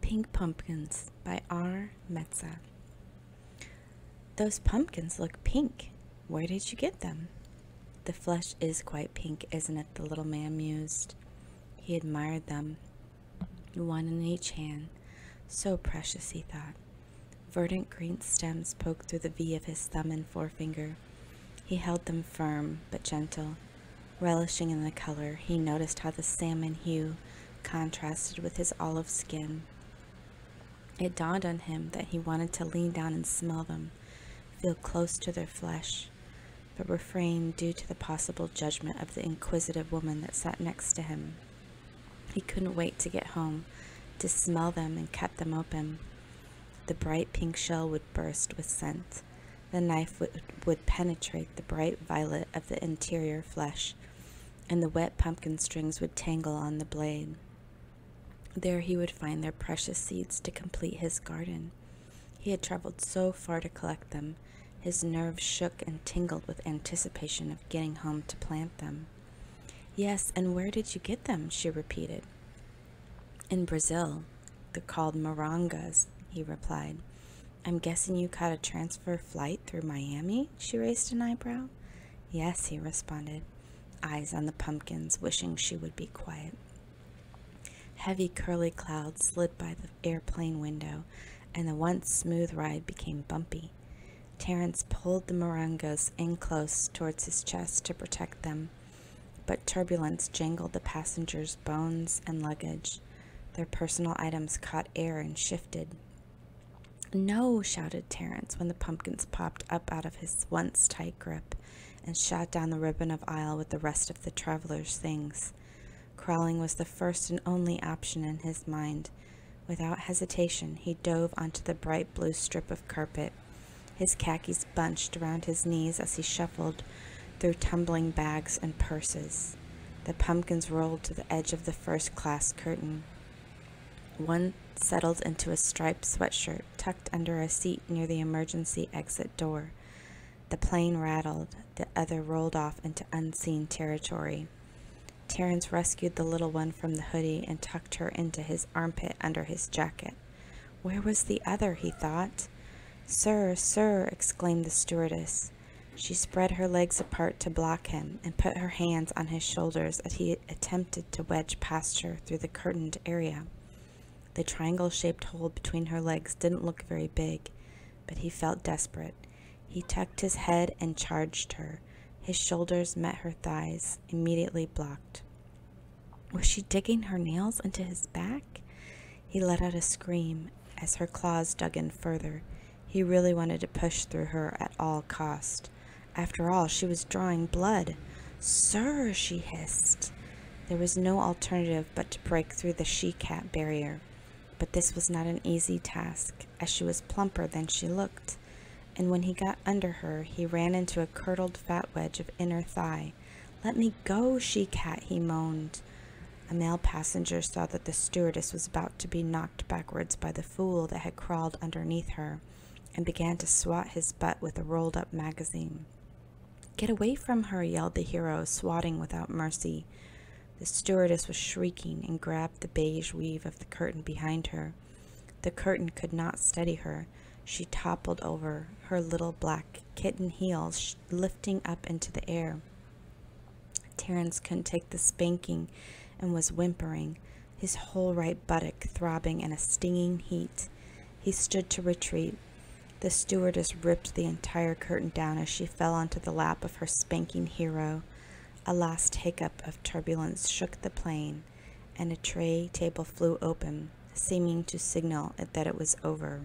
Pink Pumpkins by R. Metza. Those pumpkins look pink. Where did you get them? The flesh is quite pink, isn't it? The little man mused. He admired them, one in each hand. So precious, he thought. Verdant green stems poked through the V of his thumb and forefinger. He held them firm but gentle. Relishing in the color, he noticed how the salmon hue contrasted with his olive skin. It dawned on him that he wanted to lean down and smell them, feel close to their flesh, but refrained due to the possible judgment of the inquisitive woman that sat next to him. He couldn't wait to get home, to smell them and cut them open. The bright pink shell would burst with scent. The knife would penetrate the bright violet of the interior flesh, and the wet pumpkin strings would tangle on the blade. There he would find their precious seeds to complete his garden. He had traveled so far to collect them, his nerves shook and tingled with anticipation of getting home to plant them. Yes, and where did you get them? She repeated. In Brazil. They're called morangas, he replied. I'm guessing you caught a transfer flight through Miami? She raised an eyebrow. Yes, he responded, eyes on the pumpkins, wishing she would be quiet. Heavy curly clouds slid by the airplane window, and the once smooth ride became bumpy. Terrence pulled the morangas in close towards his chest to protect them, but turbulence jangled the passengers' bones and luggage. Their personal items caught air and shifted. No, shouted Terrence when the pumpkins popped up out of his once tight grip and shot down the ribbon of aisle with the rest of the travelers' things. Crawling was the first and only option in his mind. Without hesitation, he dove onto the bright blue strip of carpet. His khakis bunched around his knees as he shuffled through tumbling bags and purses. The pumpkins rolled to the edge of the first-class curtain. One settled into a striped sweatshirt tucked under a seat near the emergency exit door. The plane rattled, the other rolled off into unseen territory. Terrence rescued the little one from the hoodie and tucked her into his armpit under his jacket. Where was the other, he thought? Sir, sir, exclaimed the stewardess. She spread her legs apart to block him and put her hands on his shoulders as he attempted to wedge past her through the curtained area. The triangle-shaped hole between her legs didn't look very big, but he felt desperate. He tucked his head and charged her. His shoulders met her thighs, immediately blocked. Was she digging her nails into his back? He let out a scream as her claws dug in further. He really wanted to push through her at all cost. After all, she was drawing blood. Sir, she hissed. There was no alternative but to break through the she-cat barrier. But this was not an easy task, as she was plumper than she looked. And when he got under her, he ran into a curdled fat wedge of inner thigh. Let me go, she-cat, he moaned. A male passenger saw that the stewardess was about to be knocked backwards by the fool that had crawled underneath her, and began to swat his butt with a rolled-up magazine. Get away from her, yelled the hero, swatting without mercy. The stewardess was shrieking and grabbed the beige weave of the curtain behind her. The curtain could not steady her. She toppled over, her little black kitten heels lifting up into the air. Terrence couldn't take the spanking and was whimpering, his whole right buttock throbbing in a stinging heat. He stood to retreat. The stewardess ripped the entire curtain down as she fell onto the lap of her spanking hero. A last hiccup of turbulence shook the plane, and a tray table flew open, seeming to signal that it was over.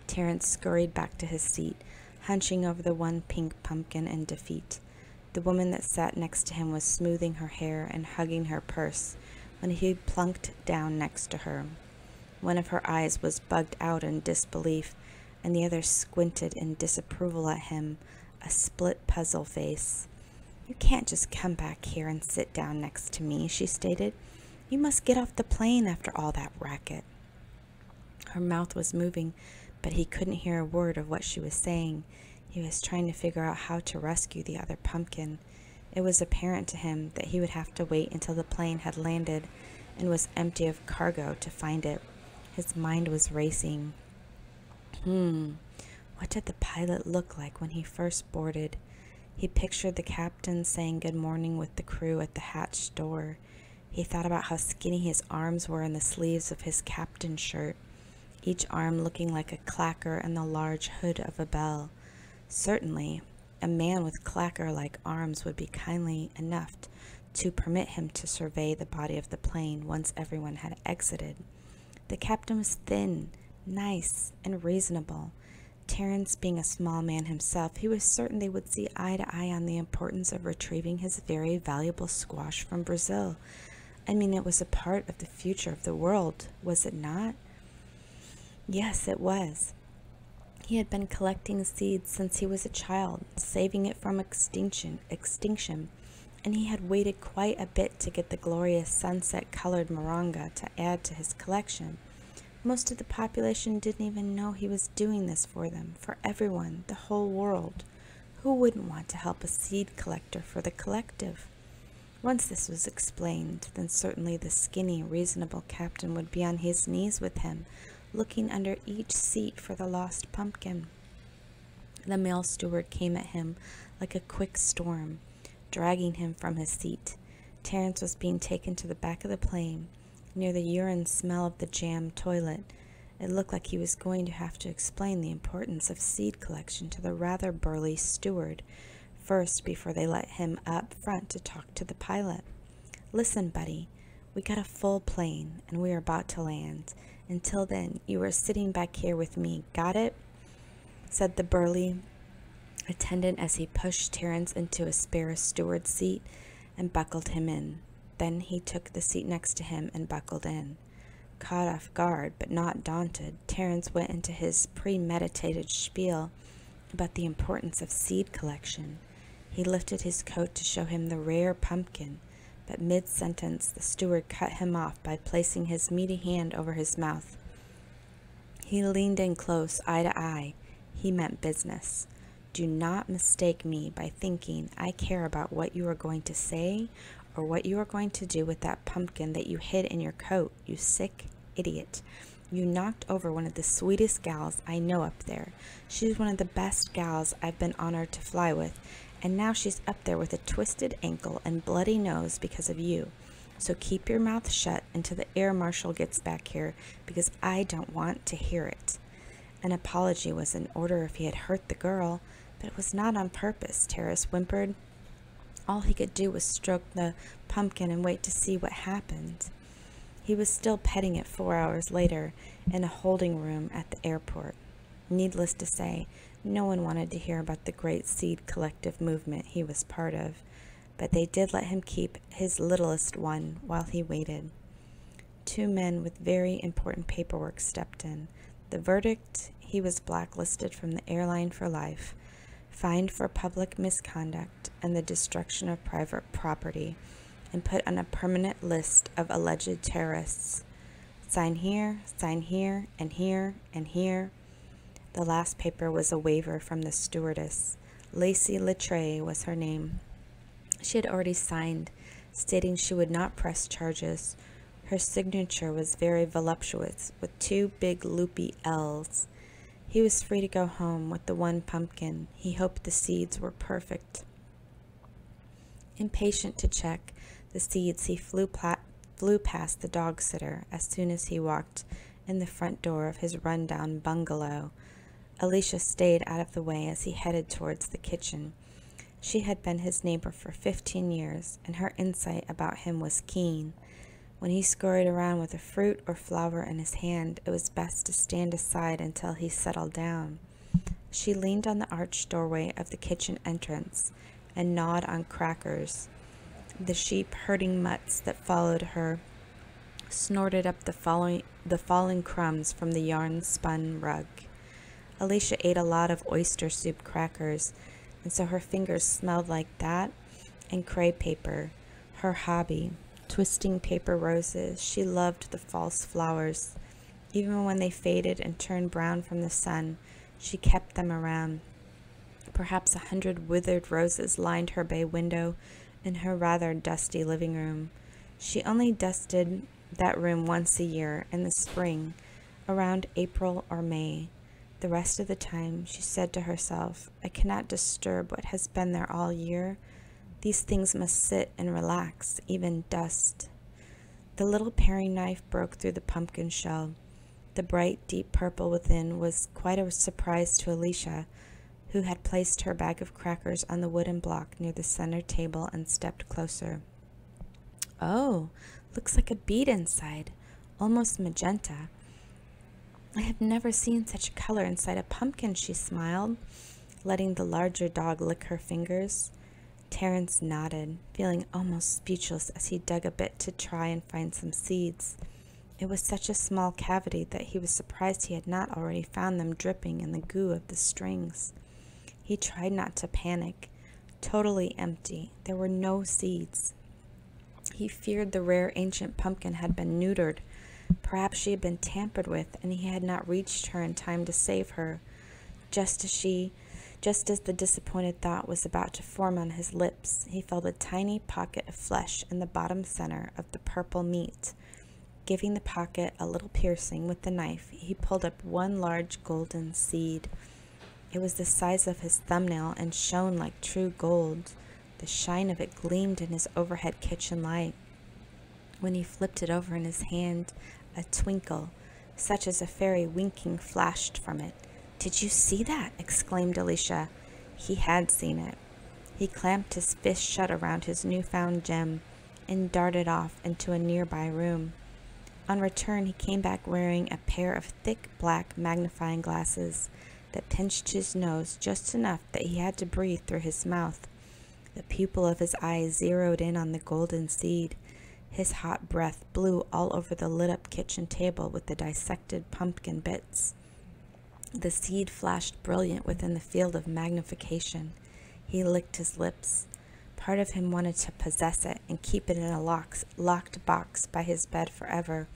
Terrence scurried back to his seat, hunching over the one pink pumpkin in defeat. The woman that sat next to him was smoothing her hair and hugging her purse when he plunked down next to her. One of her eyes was bugged out in disbelief, and the other squinted in disapproval at him, a split puzzle face. You can't just come back here and sit down next to me, she stated. You must get off the plane after all that racket. Her mouth was moving, but he couldn't hear a word of what she was saying. He was trying to figure out how to rescue the other pumpkin. It was apparent to him that he would have to wait until the plane had landed and was empty of cargo to find it. His mind was racing. What did the pilot look like when he first boarded? He pictured the captain saying good morning with the crew at the hatch door. He thought about how skinny his arms were in the sleeves of his captain's shirt, each arm looking like a clacker and the large hood of a bell. Certainly, a man with clacker-like arms would be kindly enough to permit him to survey the body of the plane once everyone had exited. The captain was thin, nice, and reasonable. Terrence being a small man himself, he was certain they would see eye to eye on the importance of retrieving his very valuable squash from Brazil. I mean, it was a part of the future of the world, was it not? Yes, it was. He had been collecting seeds since he was a child, saving it from extinction, and he had waited quite a bit to get the glorious sunset-colored moringa to add to his collection. Most of the population didn't even know he was doing this for them, for everyone, the whole world. Who wouldn't want to help a seed collector for the collective? Once this was explained, then certainly the skinny, reasonable captain would be on his knees with him, looking under each seat for the lost pumpkin. The male steward came at him like a quick storm, dragging him from his seat. Terrence was being taken to the back of the plane, near the urine smell of the jammed toilet. It looked like he was going to have to explain the importance of seed collection to the rather burly steward first before they let him up front to talk to the pilot. Listen, buddy, we got a full plane and we are about to land. Until then, you are sitting back here with me, got it? Said the burly attendant as he pushed Terrence into a spare steward's seat and buckled him in. Then he took the seat next to him and buckled in. Caught off guard, but not daunted, Terrence went into his premeditated spiel about the importance of seed collection. He lifted his coat to show him the rare pumpkin, but mid-sentence the steward cut him off by placing his meaty hand over his mouth. He leaned in close, eye to eye. He meant business. Do not mistake me by thinking I care about what you are going to say or what you are going to do with that pumpkin that you hid in your coat, you sick idiot. You knocked over one of the sweetest gals I know up there. She's one of the best gals I've been honored to fly with, and now she's up there with a twisted ankle and bloody nose because of you. So keep your mouth shut until the air marshal gets back here, because I don't want to hear it. An apology was in order if he had hurt the girl, but it was not on purpose, Terrence whimpered. All he could do was stroke the pumpkin and wait to see what happened. He was still petting it 4 hours later in a holding room at the airport. Needless to say, no one wanted to hear about the great seed collective movement he was part of, but they did let him keep his littlest one while he waited. 2 men with very important paperwork stepped in. The verdict: he was blacklisted from the airline for life, fined for public misconduct and the destruction of private property, and put on a permanent list of alleged terrorists. Sign here, and here, and here. The last paper was a waiver from the stewardess. Lacey Littré was her name. She had already signed, stating she would not press charges. Her signature was very voluptuous, with 2 big loopy L's. He was free to go home with the 1 pumpkin. He hoped the seeds were perfect. Impatient to check the seeds, he flew past the dog sitter as soon as he walked in the front door of his run-down bungalow. Alicia stayed out of the way as he headed towards the kitchen. She had been his neighbor for 15 years, and her insight about him was keen. When he scurried around with a fruit or flower in his hand, it was best to stand aside until he settled down. She leaned on the arched doorway of the kitchen entrance and gnawed on crackers. The sheep herding mutts that followed her snorted up the falling crumbs from the yarn-spun rug. Alicia ate a lot of oyster soup crackers, and so her fingers smelled like that and crepe paper, her hobby. Twisting paper roses, she loved the false flowers. Even when they faded and turned brown from the sun, she kept them around. Perhaps 100 withered roses lined her bay window in her rather dusty living room. She only dusted that room once a year in the spring, around April or May. The rest of the time, she said to herself, I cannot disturb what has been there all year. These things must sit and relax, even dust. The little paring knife broke through the pumpkin shell. The bright, deep purple within was quite a surprise to Alicia, who had placed her bag of crackers on the wooden block near the center table and stepped closer. Oh, looks like a bead inside, almost magenta. I have never seen such color inside a pumpkin, she smiled, letting the larger dog lick her fingers. Terrence nodded, feeling almost speechless as he dug a bit to try and find some seeds. It was such a small cavity that he was surprised he had not already found them dripping in the goo of the strings. He tried not to panic. Totally empty. There were no seeds. He feared the rare ancient pumpkin had been neutered. Perhaps she had been tampered with, and he had not reached her in time to save her. Just as the disappointed thought was about to form on his lips, he felt a tiny pocket of flesh in the bottom center of the purple meat. Giving the pocket a little piercing with the knife, he pulled up one large golden seed. It was the size of his thumbnail and shone like true gold. The shine of it gleamed in his overhead kitchen light. When he flipped it over in his hand, a twinkle, such as a fairy winking, flashed from it. "Did you see that?" exclaimed Alicia. He had seen it. He clamped his fist shut around his newfound gem and darted off into a nearby room. On return, he came back wearing a pair of thick black magnifying glasses that pinched his nose just enough that he had to breathe through his mouth. The pupil of his eye zeroed in on the golden seed. His hot breath blew all over the lit-up kitchen table with the dissected pumpkin bits. The seed flashed brilliant within the field of magnification. He licked his lips. Part of him wanted to possess it and keep it in a locked box by his bed forever,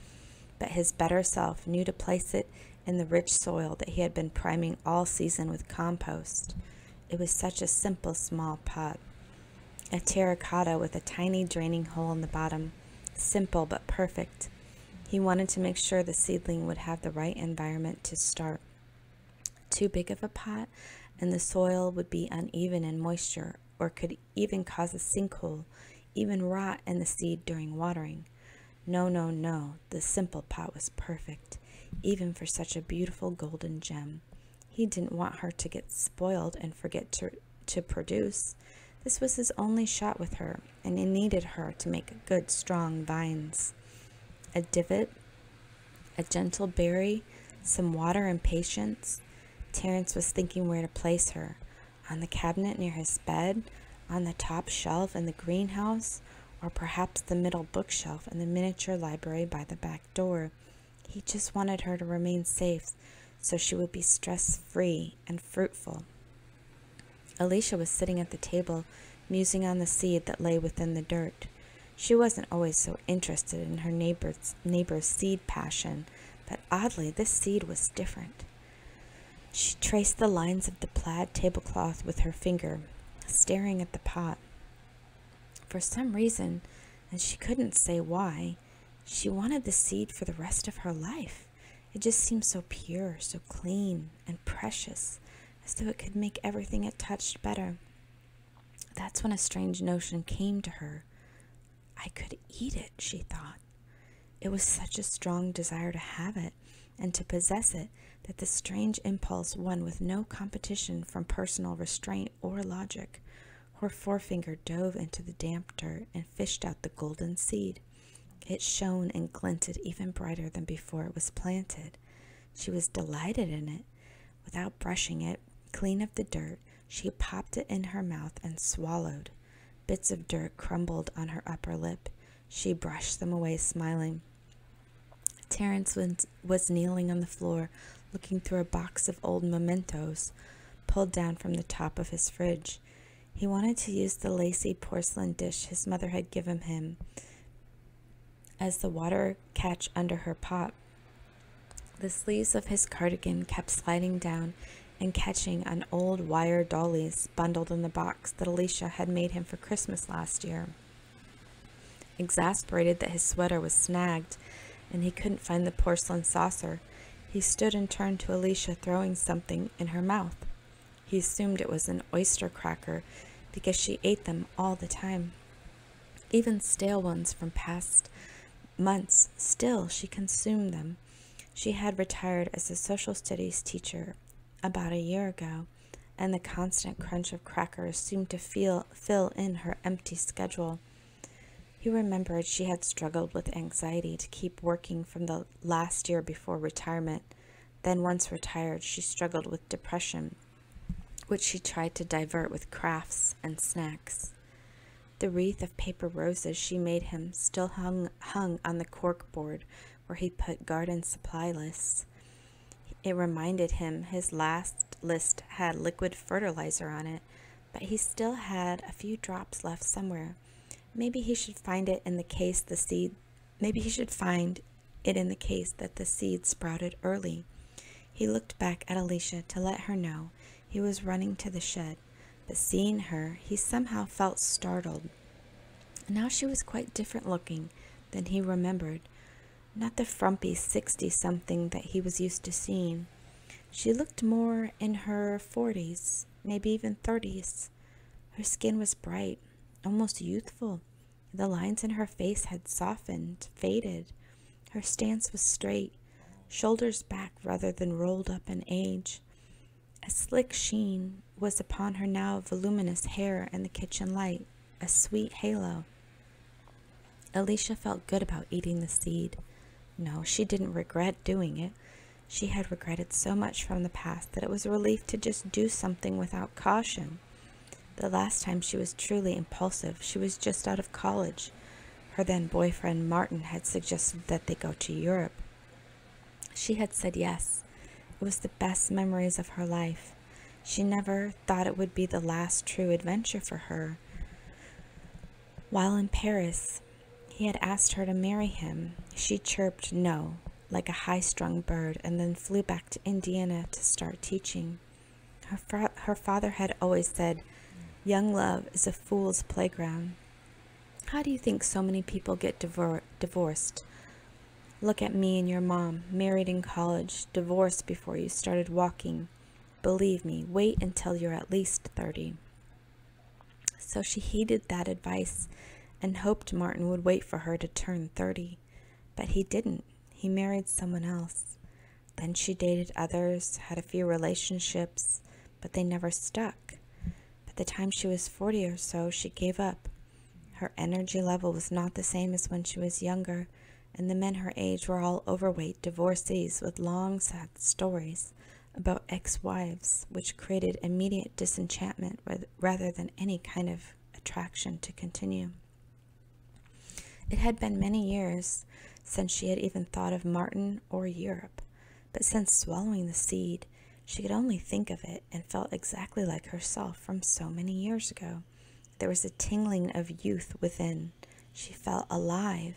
but his better self knew to place it in the rich soil that he had been priming all season with compost. It was such a simple small pot. A terracotta with a tiny draining hole in the bottom. Simple but perfect. He wanted to make sure the seedling would have the right environment to start. Too big of a pot, and the soil would be uneven in moisture, or could even cause a sinkhole, even rot in the seed during watering. No, no, no, the simple pot was perfect, even for such a beautiful golden gem. He didn't want her to get spoiled and forget to produce. This was his only shot with her, and he needed her to make good, strong vines. A divot, a gentle berry, some water and patience. Terrence was thinking where to place her. On the cabinet near his bed, on the top shelf in the greenhouse, or perhaps the middle bookshelf in the miniature library by the back door. He just wanted her to remain safe so she would be stress-free and fruitful. Alicia was sitting at the table, musing on the seed that lay within the dirt. She wasn't always so interested in her neighbor's seed passion, but oddly, this seed was different. She traced the lines of the plaid tablecloth with her finger, staring at the pot. For some reason, and she couldn't say why, she wanted the seed for the rest of her life. It just seemed so pure, so clean and precious, as though it could make everything it touched better. That's when a strange notion came to her. I could eat it, she thought. It was such a strong desire to have it and to possess it that the strange impulse won with no competition from personal restraint or logic. Her forefinger dove into the damp dirt and fished out the golden seed. It shone and glinted even brighter than before it was planted. She was delighted in it. Without brushing it clean of the dirt, she popped it in her mouth and swallowed. Bits of dirt crumbled on her upper lip. She brushed them away, smiling. Terrence was kneeling on the floor, looking through a box of old mementos pulled down from the top of his fridge. He wanted to use the lacy porcelain dish his mother had given him as the water catch under her pot. The sleeves of his cardigan kept sliding down and catching on old wire dollies bundled in the box that Alicia had made him for Christmas last year. Exasperated that his sweater was snagged and he couldn't find the porcelain saucer, he stood and turned to Alicia, throwing something in her mouth. He assumed it was an oyster cracker because she ate them all the time, even stale ones from past months. Still, she consumed them. She had retired as a social studies teacher about a year ago, and the constant crunch of crackers seemed to fill in her empty schedule. He remembered she had struggled with anxiety to keep working from the last year before retirement. Then once retired, she struggled with depression, which she tried to divert with crafts and snacks. The wreath of paper roses she made him still hung on the cork board where he put garden supply lists. It reminded him his last list had liquid fertilizer on it, but he still had a few drops left somewhere. Maybe he should find it in the case that the seed sprouted early. He looked back at Alicia to let her know he was running to the shed, but seeing her, he somehow felt startled. Now she was quite different looking than he remembered, not the frumpy 60-something that he was used to seeing. She looked more in her 40s, maybe even 30s. Her skin was bright, almost youthful. The lines in her face had softened, faded. Her stance was straight, shoulders back rather than rolled up in age. A slick sheen was upon her now voluminous hair in the kitchen light, a sweet halo. Alicia felt good about eating the seed. No, she didn't regret doing it. She had regretted so much from the past that it was a relief to just do something without caution. The last time she was truly impulsive, she was just out of college. Her then boyfriend Martin had suggested that they go to Europe. She had said yes. It was the best memories of her life. She never thought it would be the last true adventure for her. While in Paris, he had asked her to marry him. She chirped no, like a high-strung bird, and then flew back to Indiana to start teaching. Her father had always said, "Young love is a fool's playground." How do you think so many people get divorced? Look at me and your mom, married in college, divorced before you started walking. Believe me, wait until you're at least 30. So she heeded that advice and hoped Martin would wait for her to turn 30. But he didn't. He married someone else. Then she dated others, had a few relationships, but they never stuck. By the time she was 40 or so, she gave up. Her energy level was not the same as when she was younger, and the men her age were all overweight divorcees with long, sad stories about ex-wives, which created immediate disenchantment rather than any kind of attraction to continue. It had been many years since she had even thought of Martin or Europe, but since swallowing the seed, she could only think of it and felt exactly like herself from so many years ago. There was a tingling of youth within. She felt alive.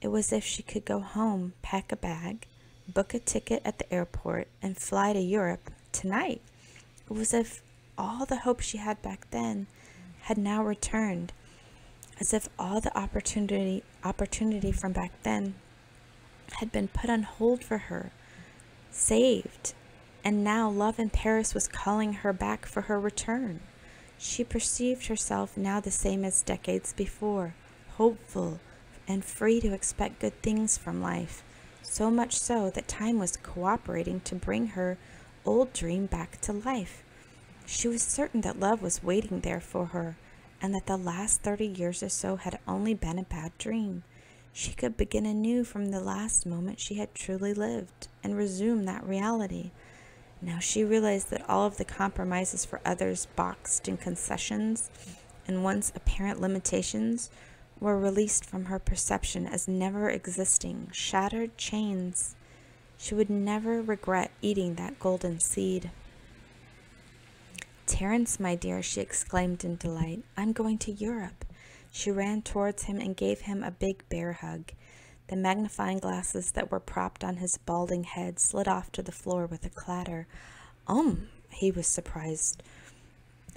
It was as if she could go home, pack a bag, book a ticket at the airport, and fly to Europe tonight. It was as if all the hope she had back then had now returned, as if all the opportunity from back then had been put on hold for her, saved, and now love in Paris was calling her back for her return. She perceived herself now the same as decades before, hopeful and free to expect good things from life, so much so that time was cooperating to bring her old dream back to life. She was certain that love was waiting there for her, and that the last 30 years or so had only been a bad dream. She could begin anew from the last moment she had truly lived, and resume that reality. Now she realized that all of the compromises for others boxed in concessions, and once apparent limitations, were released from her perception as never existing, shattered chains. She would never regret eating that golden seed. "Terrence, my dear," she exclaimed in delight, "I'm going to Europe." She ran towards him and gave him a big bear hug. The magnifying glasses that were propped on his balding head slid off to the floor with a clatter. He was surprised.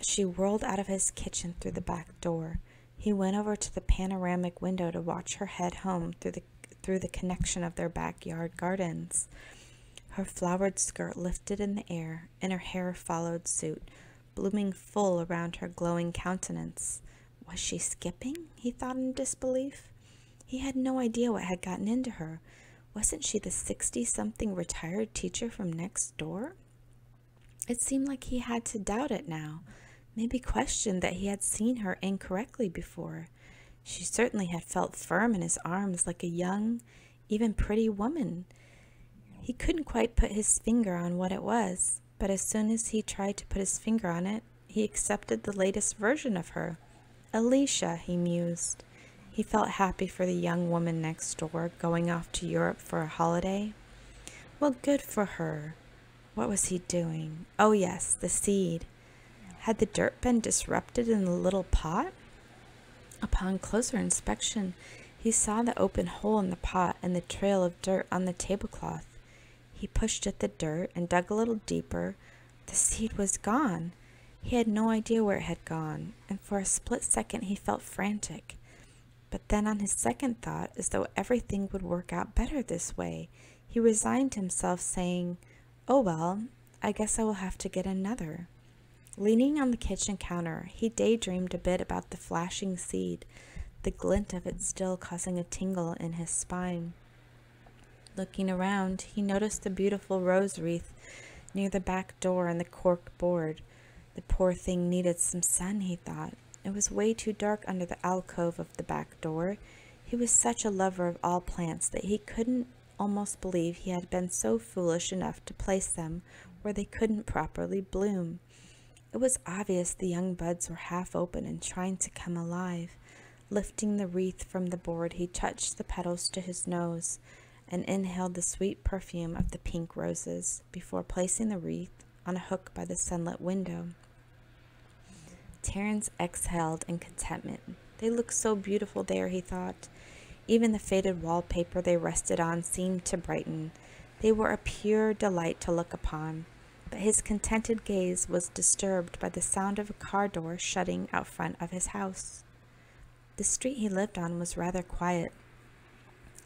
She whirled out of his kitchen through the back door. He went over to the panoramic window to watch her head home through the connection of their backyard gardens. Her flowered skirt lifted in the air, and her hair followed suit, blooming full around her glowing countenance. Was she skipping? He thought in disbelief. He had no idea what had gotten into her. Wasn't she the 60-something retired teacher from next door? It seemed like he had to doubt it now, maybe question that he had seen her incorrectly before. She certainly had felt firm in his arms like a young, even pretty woman. He couldn't quite put his finger on what it was, but as soon as he tried to put his finger on it, he accepted the latest version of her. Alicia, he mused. He felt happy for the young woman next door, going off to Europe for a holiday. Well, good for her. What was he doing? Oh yes, the seed. Had the dirt been disrupted in the little pot? Upon closer inspection, he saw the open hole in the pot and the trail of dirt on the tablecloth. He pushed at the dirt and dug a little deeper. The seed was gone. He had no idea where it had gone, and for a split second he felt frantic. But then on his second thought, as though everything would work out better this way, he resigned himself, saying, "Oh well, I guess I will have to get another." Leaning on the kitchen counter, he daydreamed a bit about the flashing seed, the glint of it still causing a tingle in his spine. Looking around, he noticed the beautiful rose wreath near the back door and the cork board. The poor thing needed some sun, he thought. It was way too dark under the alcove of the back door. He was such a lover of all plants that he couldn't almost believe he had been so foolish enough to place them where they couldn't properly bloom. It was obvious the young buds were half open and trying to come alive. Lifting the wreath from the board, he touched the petals to his nose and inhaled the sweet perfume of the pink roses before placing the wreath on a hook by the sunlit window. Terrence exhaled in contentment. They looked so beautiful there, he thought. Even the faded wallpaper they rested on seemed to brighten. They were a pure delight to look upon, but his contented gaze was disturbed by the sound of a car door shutting out front of his house. The street he lived on was rather quiet,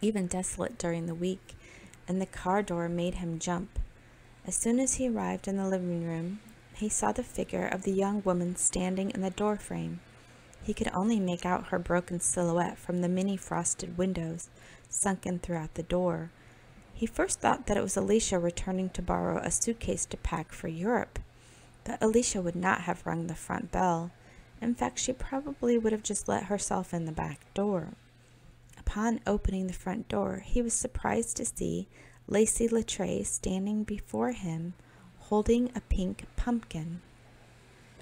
even desolate during the week, and the car door made him jump. As soon as he arrived in the living room, he saw the figure of the young woman standing in the doorframe. He could only make out her broken silhouette from the many frosted windows sunken throughout the door. He first thought that it was Alicia returning to borrow a suitcase to pack for Europe, but Alicia would not have rung the front bell. In fact, she probably would have just let herself in the back door. Upon opening the front door, he was surprised to see Lacey Latray standing before him, holding a pink pumpkin.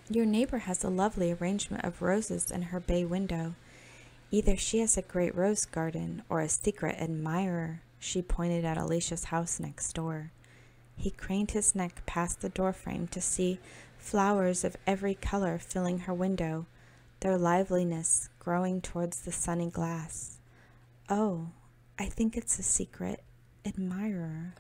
"Your neighbor has a lovely arrangement of roses in her bay window. Either she has a great rose garden or a secret admirer." She pointed at Alicia's house next door. He craned his neck past the doorframe to see flowers of every color filling her window, their liveliness growing towards the sunny glass. "Oh, I think it's a secret admirer."